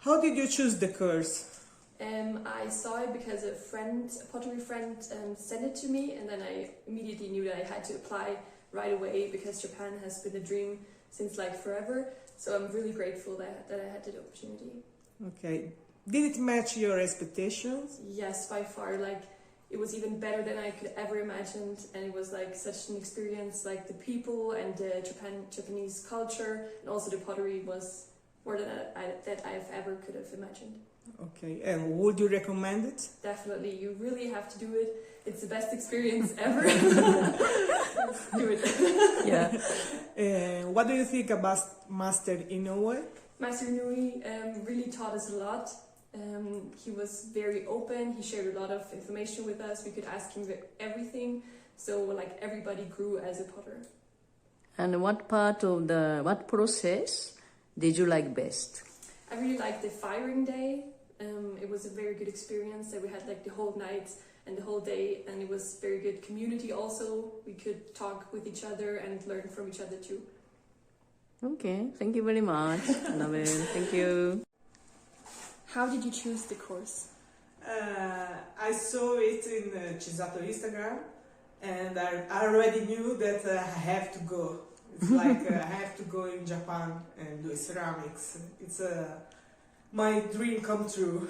How did you choose the course? I saw it because a pottery friend, sent it to me, and then I immediately knew that I had to apply right away because Japan has been a dream since like forever. So I'm really grateful that I had the opportunity. Okay. Did it match your expectations? Yes, by far. Like, it was even better than I could ever imagined, and it was like such an experience. Like the people and the Japanese culture, and also the pottery was more than that I've ever could have imagined. Okay, and would you recommend it? Definitely, you really have to do it. It's the best experience ever. Let's do it. Yeah. What do you think about Master Inoue? Master Inoue really taught us a lot. He was very open. He shared a lot of information with us. We could ask him everything. So like everybody grew as a potter. And what process did you like best? I really liked the firing day. It was a very good experience that we had like the whole night and the whole day, and it was very good community also. We could talk with each other and learn from each other too. Okay, thank you very much, Annabelle. Thank you. How did you choose the course? I saw it in Chisato Instagram, and I already knew that I have to go. It's like I have to go in Japan and do ceramics. It's my dream come true.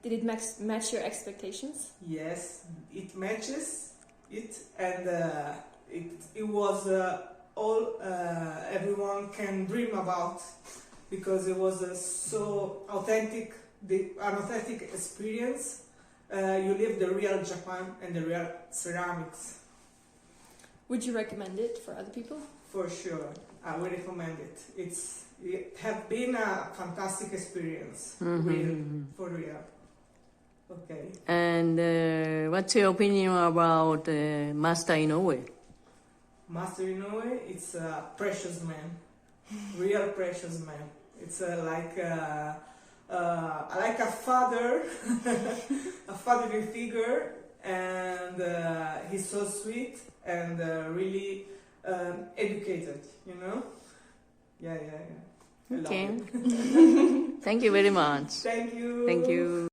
Did it match your expectations? Yes, it matches it, and it was all everyone can dream about, because it was so authentic, an authentic experience. You live the real Japan and the real ceramics. Would you recommend it for other people? For sure, I would recommend it. It has been a fantastic experience, for real. Okay. And what's your opinion about Master Inoue? Master Inoue, it's a precious man, real precious man. It's like a father, a fatherly figure, and he's so sweet and really educated, you know? Yeah. I love Okay. it. Thank you very much. Thank you. Thank you.